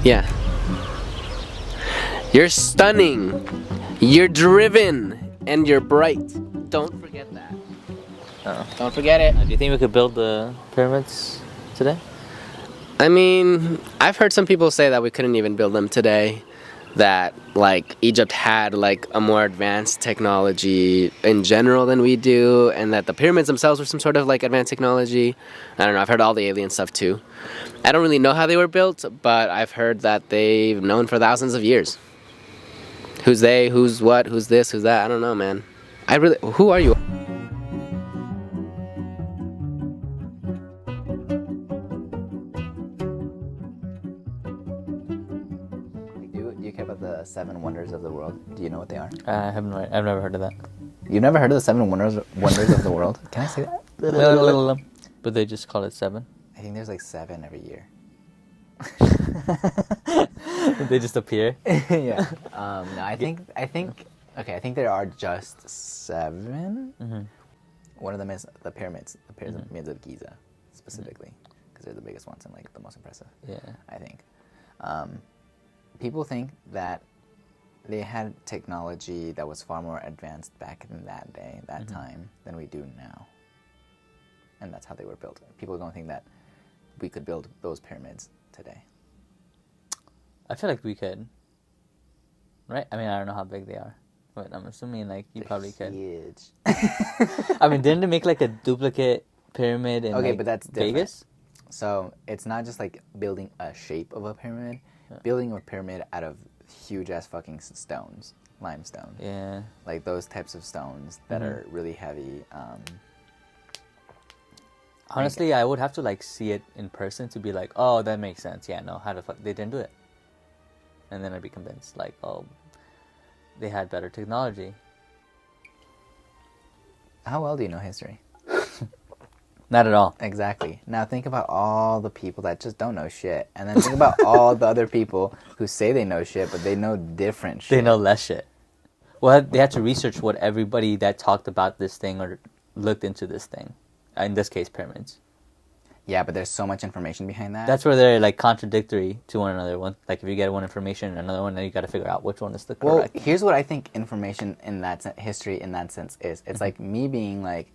Yeah. You're stunning. You're driven. And you're bright. Don't forget that. Don't forget it. Do you think we could build the pyramids today? I mean, I've heard some people say that we couldn't even build them today. That, like, Egypt had, like, a more advanced technology in general than we do, and that the pyramids themselves were some sort of, like, advanced technology. I don't know, I've heard all the alien stuff, too. I don't really know how they were built, but I've heard that they've known for thousands of years. Who's they, who's what, who's this, who's that, I don't know, man. Who are you? Do you care about the 7 wonders of the world? Do you know what they are? I've never heard of that. You've never heard of the 7 wonders of the world? Can I say that? But they just call it 7. I think there's like 7 every year. They just appear. Yeah. No, I think there are just 7. Mm-hmm. One of them is the pyramids of Giza, specifically, because they're the biggest ones and like the most impressive. Yeah. I think. People think that they had technology that was far more advanced back in that day, that time, than we do now. And that's how they were built. People don't think that we could build those pyramids today. I feel like we could. Right? I mean, I don't know how big they are, but I'm assuming like you probably could. Huge. I mean, didn't they make like a duplicate pyramid in but that's different. Vegas? So it's not just like building a shape of a pyramid, building a pyramid out of huge ass fucking stones, limestone. Yeah. Like those types of stones that are really heavy. Honestly, I would have to like see it in person to be like, oh, that makes sense. Yeah, no, how the fuck they didn't do it? And then I'd be convinced, like, oh, they had better technology. How well do you know history? Not at all. Exactly. Now think about all the people that just don't know shit, and then think about all the other people who say they know shit, but they know different shit. They know less shit. Well, they had to research what everybody that talked about this thing or looked into this thing. In this case, pyramids. Yeah, but there's so much information behind that. That's where they're like contradictory to one another. One, like if you get one information and another one, then you got to figure out which one is the correct. Well, here's what I think information in that history in that sense is. It's like me being like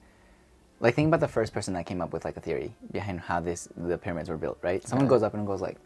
think about the first person that came up with like a theory behind how the pyramids were built, right? Someone goes up and goes like,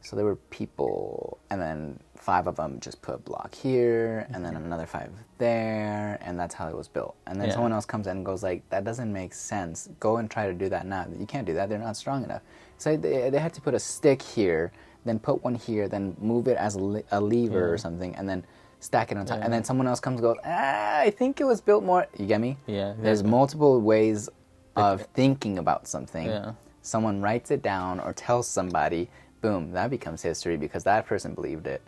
so there were people, and then 5 of them just put a block here, and then another 5 there, and that's how it was built. And then someone else comes in and goes like, that doesn't make sense. Go and try to do that now. You can't do that. They're not strong enough. So they had to put a stick here, then put one here, then move it as a lever or something, and then stack it on top. And then someone else comes and goes, I think it was built more. You get me? Yeah. There's multiple ways of thinking about something. Yeah. Someone writes it down or tells somebody, boom, that becomes history because that person believed it.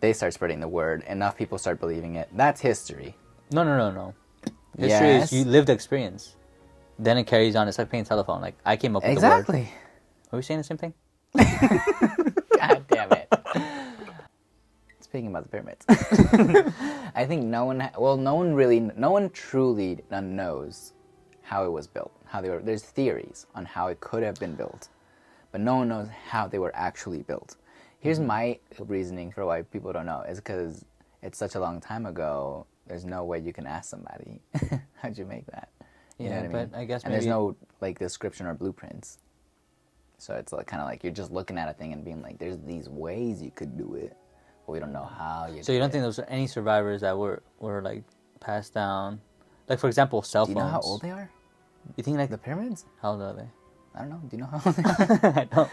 They start spreading the word. Enough people start believing it. That's history. No. History is you lived experience. Then it carries on. It's like playing telephone. Like I came up with the word. Exactly. Are we saying the same thing? God damn it. Speaking about the pyramids. I think no one truly knows how it was built. There's theories on how it could have been built, but no one knows how they were actually built. Here's my reasoning for why people don't know, is because it's such a long time ago, there's no way you can ask somebody, how'd you make that? You know what I mean? I guess and there's no like description or blueprints. So it's like, kind of like you're just looking at a thing and being like, there's these ways you could do it, but we don't know how you do it. So you don't think there was any survivors that were like passed down? Like for example, cell phones. Do you know how old they are? You think like The pyramids? how old are they? I don't know. Do you know how old they are? I don't.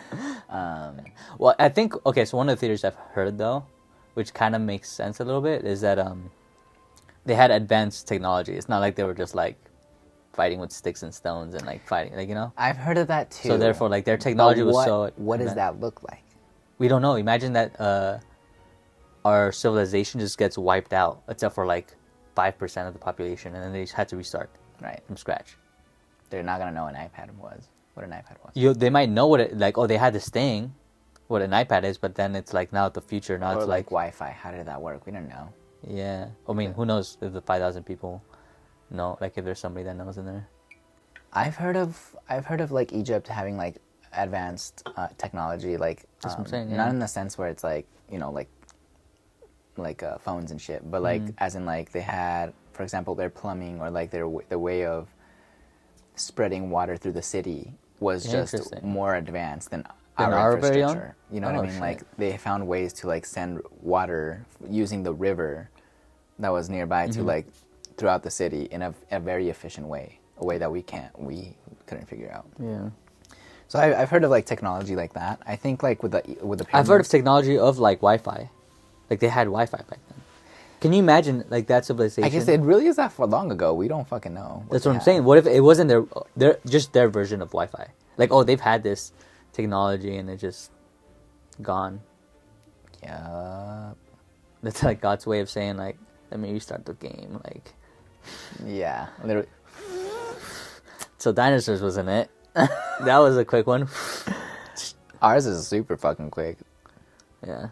Well, I think so one of the theories I've heard though, which kind of makes sense a little bit, is that they had advanced technology. It's not like they were just like fighting with sticks and stones and like fighting, like, you know. I've heard of that too. So therefore, like their technology was so. What does advanced. that look like? We don't know. Imagine that our civilization just gets wiped out, except for like 5% of the population, and then they just had to restart from scratch. They're not gonna know what an iPad was. They might know what it like. Oh, they had this thing, what an iPad is, but then it's like now the future. Now it's like Wi-Fi. How did that work? We don't know. Yeah, I mean, who knows if the 5,000 people know? Like, if there's somebody that knows in there. I've heard of like Egypt having like advanced technology, like That's what I'm saying, not yeah. in the sense where it's like phones and shit, but like as in like they had, for example, their plumbing or like the way of spreading water through the city was just Interesting. more advanced than Than our our very own? infrastructure. You know what I Oh, mean? shit. Like they found ways to like send water using the river that was nearby to like throughout the city in a very efficient way, a way that we couldn't figure out. Yeah. So I've heard of like technology like that. I think like with the I've heard of pyramids- technology of like Wi-Fi. Like they had Wi-Fi back then. Can you imagine like that civilization? I guess it really is that far long ago. We don't fucking know. That's they what I'm had. saying. What if it wasn't their version of Wi-Fi? Like, oh, they've had this technology and it's just gone. Yeah. That's like God's way of saying like, let me restart the game. Like, Yeah. Literally. so dinosaurs wasn't it? That was a quick one. Ours is super fucking quick. Yeah.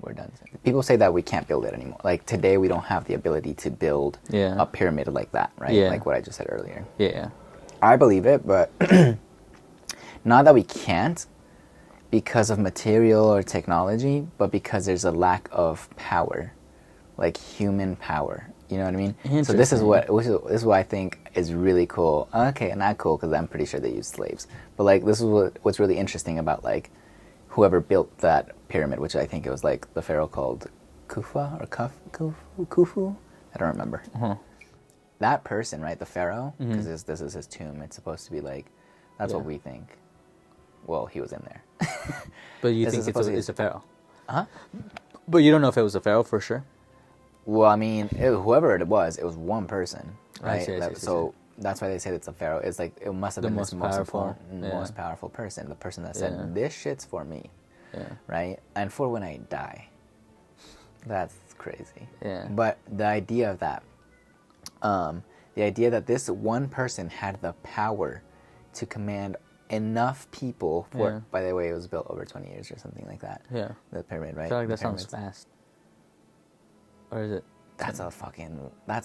We're done. People say that we can't build it anymore. Like today, we don't have the ability to build Yeah. a pyramid like that, right? Yeah. Like what I just said earlier. Yeah. I believe it, but not that we can't because of material or technology, but because there's a lack of power, like human power. You know what I mean? So this is Interesting. this is what I think is really cool. Okay, not cool because I'm pretty sure they used slaves, but like this is what's really interesting about like whoever built that pyramid, which I think it was like the pharaoh called Khufu. I don't remember. Uh-huh. That person, right? The pharaoh, because this is his tomb. It's supposed to be like that's what Yeah. we think. Well, he was in there. But you This think is supposed to be- it's a pharaoh? Huh? But you don't know if it was a pharaoh for sure. Well, I mean, whoever it was one person, I right? see, I see, I see. So that's why they say it's a pharaoh. It's like it must have The been most this most powerful, important, yeah. most powerful person, the person that said, Yeah. "This shit's for me," Yeah. right? And for when I die. That's crazy. Yeah. But the idea of that, the idea that this one person had the power to command enough people for. Yeah. By the way, it was built over 20 years or something like that. Yeah. The pyramid, right? I feel like The that sounds pyramids. fast. Or is it? That's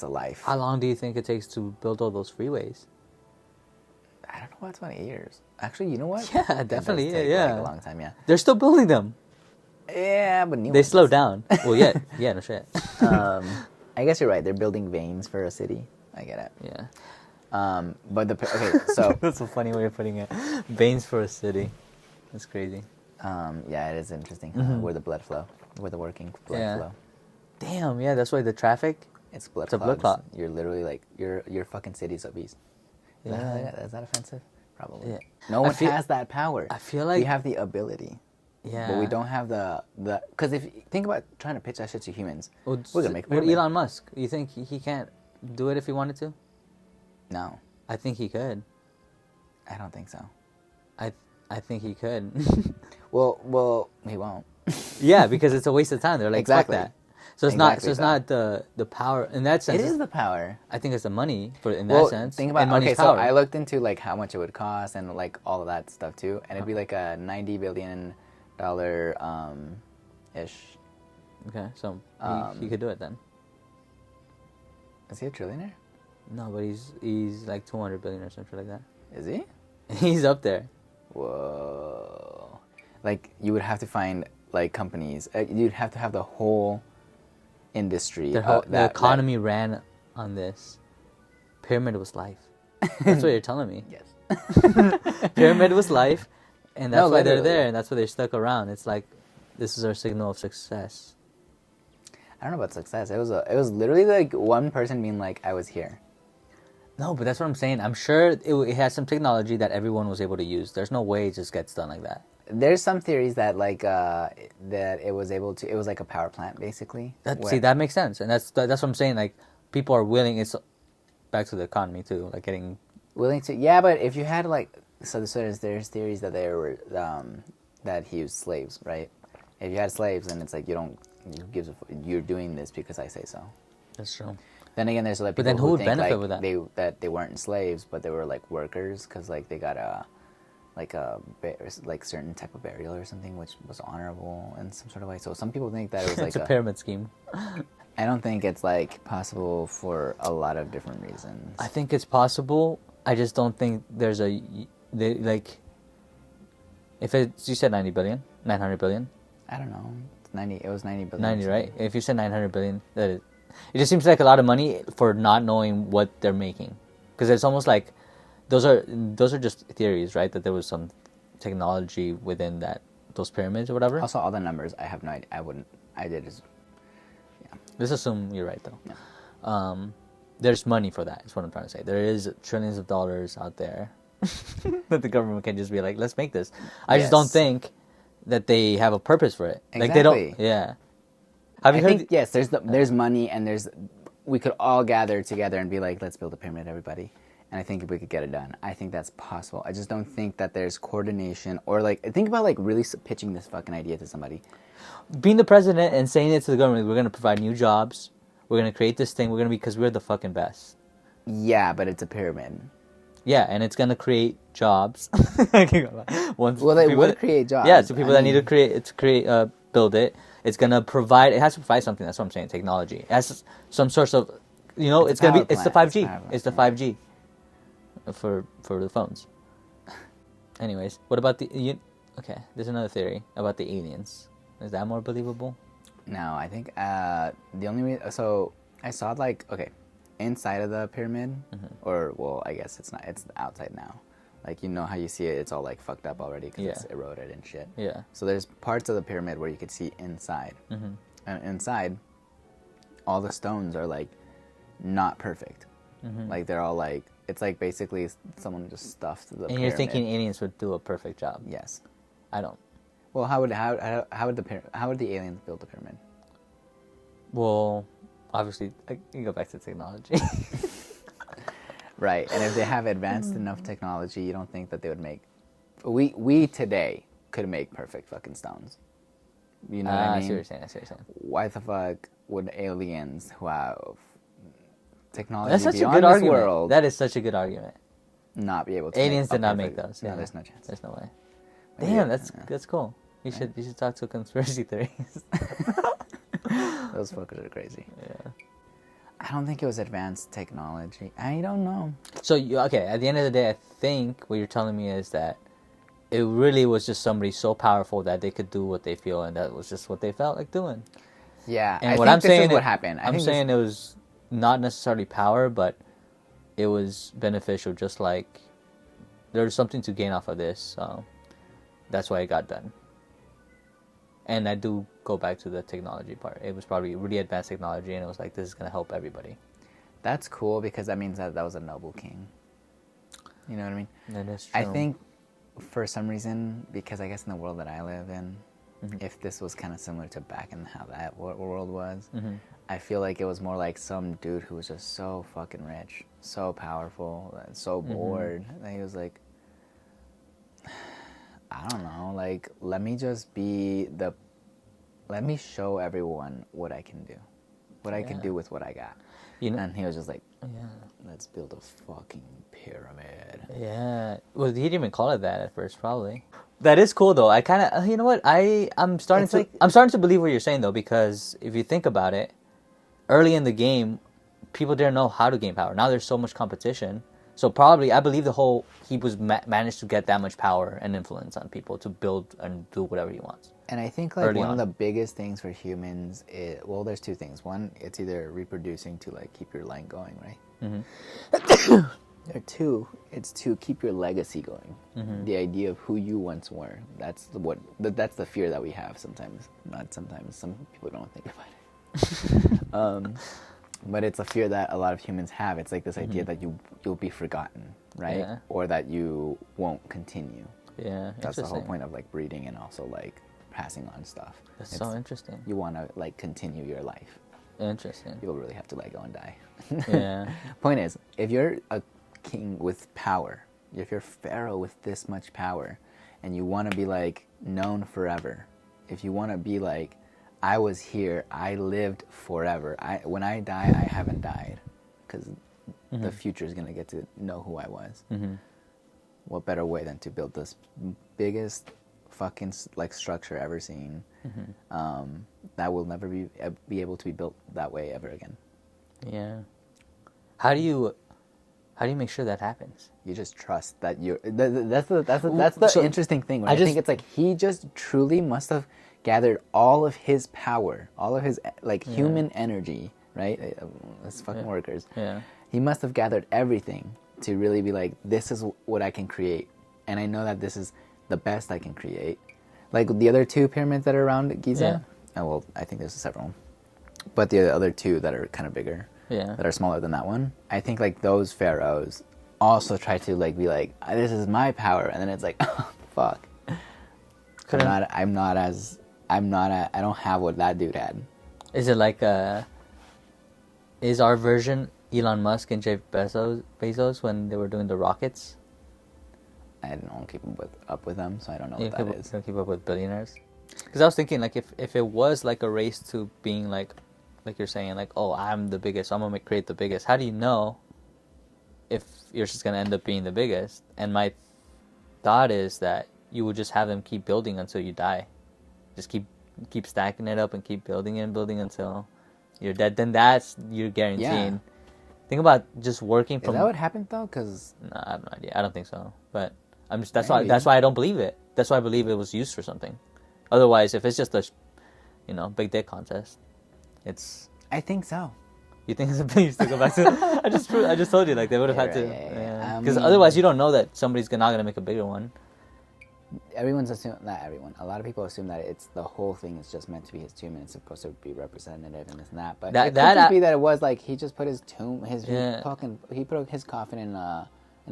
a life. How long do you think it takes to build all those freeways? I don't know about 20 years. Actually, you know what? Yeah, It does definitely, take, yeah. Like, a long time, yeah. They're still building them. Yeah, but new They ones. slow down. Well, yeah, yeah, no shit. I guess you're right. They're building veins for a city. I get it. Yeah, But okay, so that's a funny way of putting it. Veins for a city. That's crazy. yeah, it is interesting where the blood flow, where the working blood Yeah. flow. Damn, yeah, that's why the traffic. It's blood. It's a blood clots. clot. You're literally like your fucking city's obese. Yeah. Is that offensive? Probably. Yeah. No I one feel- has that power. I feel we like- have the ability. Yeah, But we don't have the because if think about trying to pitch that shit to humans, Well, we're gonna make a what pyramid. Elon Musk? You think he can't do it if he wanted to? No, I think he could. I don't think so. I think he could. Well, he won't. Yeah, because it's a waste of time. They're like, Exactly. fuck that. So it's Exactly not. So it's not the power in that sense. It is the power. I think it's the money for in Well, that sense. think about and money's okay. So power. I looked into like how much it would cost and like all of that stuff too, and it'd be like a $90 billion ish. Okay, so he Um, could do it then. Is he a trillionaire? No, but he's like 200 billion or something like that. Is he? He's up there. Whoa! Like you would have to find like companies. You'd have to have the whole industry. The economy ran on this. Pyramid was life. That's what you're telling me. Yes. Pyramid was life, and that's No, why they're literally. there, and that's why they're stuck around. It's like this is our signal of success. I don't know about success. It was literally like one person being like, "I was here." No, but that's what I'm saying. I'm sure it has some technology that everyone was able to use. There's no way it just gets done like that. There's some theories that like that it was able to. It was like a power plant basically. See, that makes sense, and that's what I'm saying. Like people are willing. It's back to the economy too. Like getting willing to. Yeah, but if you had like there's theories that there were that he used slaves, right? If you had slaves, then it's like you don't. Who gives a you're doing this because I say so. that's true. Then again, there's like But people then who would think, benefit like, with that? They weren't slaves, but they were like workers because like they got a certain type of burial or something, which was honorable in some sort of way. So some people think that it was like It's a pyramid scheme. I don't think it's like possible for a lot of different reasons. I think it's possible. I just don't think there's If it's, you said 90 billion, 900 billion. I don't know. It's 90. It was 90 billion. 90, right? If you said 900 billion, that is, it just seems like a lot of money for not knowing what they're making, because it's almost like those are just theories, right? That there was some technology within those pyramids or whatever. Also, all the numbers, I have no idea. I did is, yeah. Let's assume you're right, though. Yeah. There's money for that, is what I'm trying to say. There is trillions of dollars out there that the government can just be like, let's make this. I just don't think that they have a purpose for it. Exactly. Like, they don't, yeah. Have you heard? Think, yes, there's money, and we could all gather together and be like, let's build a pyramid, everybody. And I think we could get it done. I think that's possible. I just don't think that there's coordination, or like, think about like really pitching this fucking idea to somebody. Being the president and saying it to the government, we're going to provide new jobs. We're going to create this thing. We're going to be, because we're the fucking best. Yeah, but it's a pyramid. Yeah, and it's going to create jobs. Well, they would create jobs. Yeah, so people that need to build it. It's going to provide, it has to provide something. That's what I'm saying, technology. It has some sort of, it's going to be, it's the 5G. It's the 5G for the phones. Anyways, what about okay, there's another theory about the aliens. Is that more believable? No, I think the only way. So I saw it like, okay, inside of the pyramid, or well, I guess it's not. It's outside now. Like, you know how you see it, it's all like fucked up already because it's eroded and shit. Yeah. So there's parts of the pyramid where you could see inside, and inside, all the stones are like not perfect. Like, they're all like, it's like basically someone just stuffed the pyramid. And you're thinking aliens would do a perfect job? Yes. I don't. Well, how would the aliens build the pyramid? Well, obviously, you go back to technology. Right, and if they have advanced enough technology, you don't think that they would make... We today could make perfect fucking stones. You know what I mean? I see what you're saying. Why the fuck would aliens who have technology That's such beyond a good this argument. world That is such a good argument. not be able to Aliens make did not make those. No, Yeah. there's no chance. There's no way. Maybe, Damn, that's cool. You should talk to conspiracy theories. Those fuckers are crazy. Yeah. I don't think it was advanced technology. I don't know. So, okay, at the end of the day, I think what you're telling me is that it really was just somebody so powerful that they could do what they feel, and that was just what they felt like doing. Yeah, and I what think I'm this saying is what happened. I'm saying it was not necessarily power, but it was beneficial. Just like there was something to gain off of this, so that's why it got done. And I do go back to the technology part. It was probably really advanced technology, and it was like, this is going to help everybody. That's cool, because that means that was a noble king. You know what I mean? That is true. I think for some reason, because I guess in the world that I live in, if this was kind of similar to back in how that world was, I feel like it was more like some dude who was just so fucking rich, so powerful, and so bored. And he was like, I don't know, like, let me show everyone what I can do. What I can do with what I got. You know? And he was just like, let's build a fucking pyramid. Yeah. Well, he didn't even call it that at first, probably. That is cool, though. I kind of, you know what? I'm starting to believe what you're saying, though, because if you think about it, early in the game, people didn't know how to gain power. Now there's so much competition. So probably, I believe he was managed to get that much power and influence on people to build and do whatever he wants. And I think like one of the biggest things for humans is, well, there's two things. One, it's either reproducing to like keep your line going, right? Or two, it's to keep your legacy going. The idea of who you once were. That's the fear that we have sometimes. Not sometimes. Some people don't think about it. But it's a fear that a lot of humans have. It's like this idea that you'll be forgotten, right? Yeah. Or that you won't continue. Yeah, that's the whole point of like breeding and also like passing on stuff. That's so interesting. You want to like continue your life. Interesting. People really have to let go and die. Yeah. Point is, if you're a king with power, if you're pharaoh with this much power, and you want to be like known forever, if you want to be like, I was here, I lived forever. When I die, I haven't died, because the future is gonna get to know who I was. What better way than to build this biggest fucking like structure ever seen, that will never be able to be built that way ever again. Yeah. How do you How do you make sure that happens? You just trust that you're. That's the So, interesting thing. Right? I I think just- it's like he just truly must have gathered all of his power, all of his like human energy, right? As fucking workers. Yeah. He must have gathered everything to really be like, this is what I can create, and I know that this is the best I can create. Like the other two pyramids that are around Giza. Oh, well, I think there's several, but the other two that are kind of bigger. Yeah. That are smaller than that one. I think like those pharaohs also try to like be like, this is my power, and then it's like, oh, fuck. I don't have what that dude had. Is it like is our version Elon Musk and Jeff Bezos when they were doing the rockets? I don't keep up with them, so I don't know You what that is. don't keep up with billionaires. Because I was thinking, like, if it was like a race to being like you're saying, like, oh, I'm the biggest, so I'm gonna create the biggest. How do you know if you're just gonna end up being the biggest? And my thought is that you would just have them keep building until you die. Just keep stacking it up and keep building and building until you're dead. Then you're guaranteed. Yeah. Think about just working from. Is that what happened though? Because No, I have no idea. I don't think so. But I'm just Maybe. that's why I don't believe it. That's why I believe it was used for something. Otherwise, if it's just a, big dick contest, it's. I think so. You think it's a place to go back to? I just told you, like, they would have had to. Yeah. Because otherwise, you don't know that somebody's not gonna make a bigger one. Everyone's assuming, not everyone, a lot of people assume that it's the whole thing is just meant to be his tomb and it's supposed to be representative and this and that. But it could just be that it was like he just put his tomb, he put his coffin in a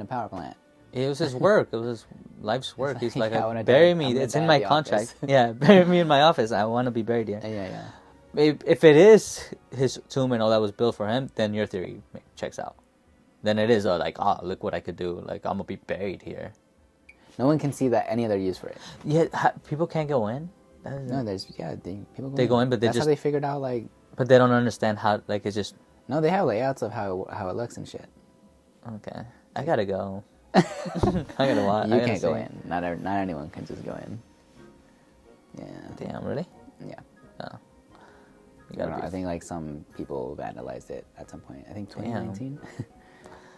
power plant. It was his work. It was his life's work. He's like, Yeah, I wanna bury die. me. I'm gonna It's die in at my the contract. office. Yeah, bury me in my office. I want to be buried here. Yeah. If it is his tomb and all that was built for him, then your theory checks out. Then it is look what I could do. Like, I'm gonna be buried here. No one can see that any other use for it. Yeah, people can't go in. No, people They go in, but that's how they figured out like. But they don't understand how. Like, it's just No, they have layouts of how it looks and shit. okay. I gotta go. I gotta watch. You can't go in. Not anyone can just go in. Yeah. Damn, really? Yeah. Oh. You I, gotta don't know, be. I think like some people vandalized it at some point. I think 2019,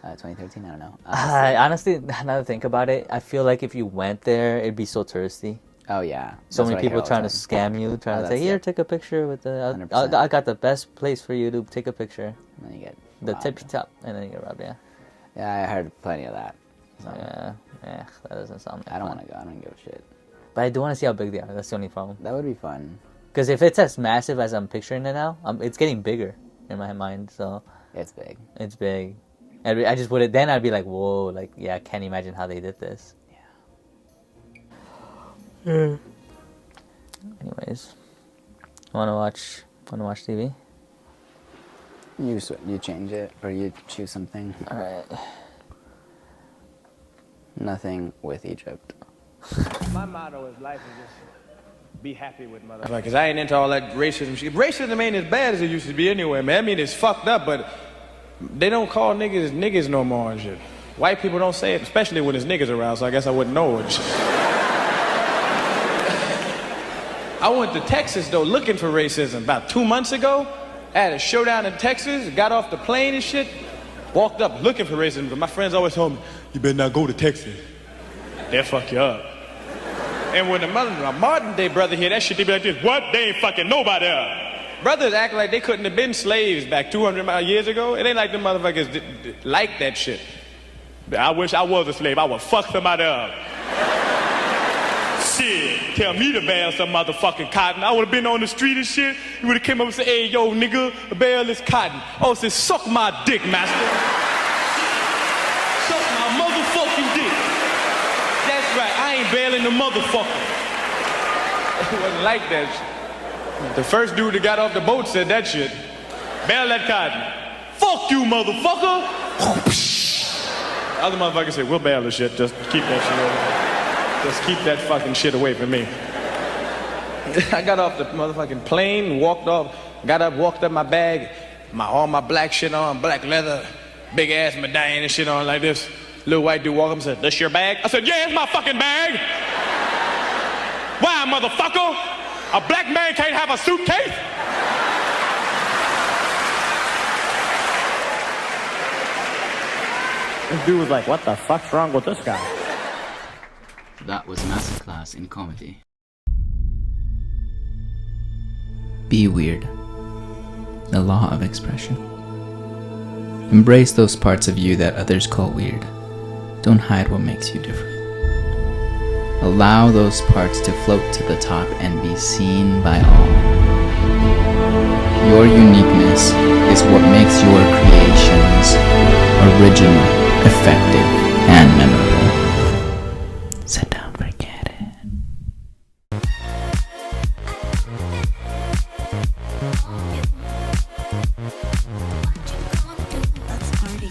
2013. I don't know. I honestly, now that I think about it, I feel like if you went there, it'd be so touristy. Oh yeah. So That's many what I hear people all the trying to time. scam you, trying to say, that's "Here, it. take a picture with the. 100%. I got the best place for you to take a picture, And then you get the robbed. tippy top, and then you get robbed." Yeah. Yeah, I heard plenty of that. So Yeah, that doesn't sound. I don't want to go. I don't give a shit. But I do want to see how big they are. That's the only problem. That would be fun. Because if it's as massive as I'm picturing it now, it's getting bigger in my mind. So It's big. it's big. I just would. Then I'd be like, whoa, like, yeah, I can't imagine how they did this. Yeah. Anyways, wanna watch TV? You change it or you choose something. All right. Nothing with Egypt. My motto is life is just be happy with motherfuckers. Because I ain't into all that racism shit. Racism ain't as bad as it used to be anyway, man. I mean, it's fucked up, but they don't call niggas no more and shit. White people don't say it, especially when there's niggas around, so I guess I wouldn't know it. I went to Texas, though, looking for racism. About 2 months ago, I had a showdown in Texas, got off the plane and shit, walked up looking for racism, but my friends always told me, you better not go to Texas. They'll fuck you up. And when my modern day brother hear that shit, they be like this, what? They ain't fucking nobody up. Brothers act like they couldn't have been slaves back 200 years ago. It ain't like them motherfuckers like that shit. I wish I was a slave. I would fuck somebody up. Shit, tell me to bale some motherfucking cotton. I would have been on the street and shit. You would have came up and said, hey, yo, nigga, bale this cotton. Oh, say, suck my dick, master. Suck my motherfucking dick. That's right, I ain't bailing the motherfucker. It wasn't like that shit. The first dude that got off the boat said that shit. Bail that cotton. Fuck you, motherfucker. The other motherfucker said, we'll bail the shit. Just keep that shit over. Just keep that fucking shit away from me. I got off the motherfucking plane, walked up my bag, all my black shit on, black leather, big ass medallion and shit on like this. Little white dude walked up and said, this your bag? I said, yeah, it's my fucking bag. Why, motherfucker? A black man can't have a suitcase? This dude was like, what the fuck's wrong with this guy? That was Masterclass in Comedy. Be weird. The law of expression. Embrace those parts of you that others call weird. Don't hide what makes you different. Allow those parts to float to the top and be seen by all. Your uniqueness is what makes your creations original, effective, and memorable. Sit down, forget it. Let's party.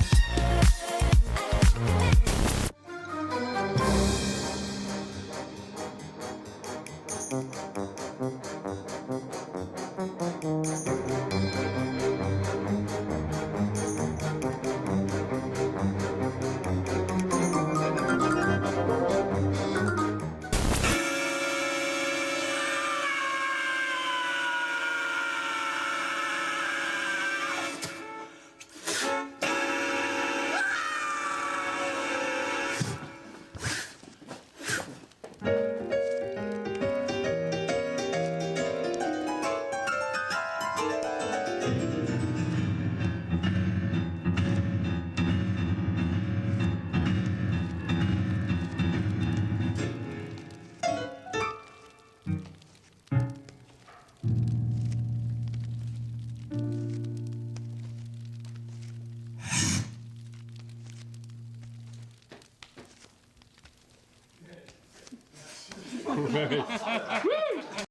Woo!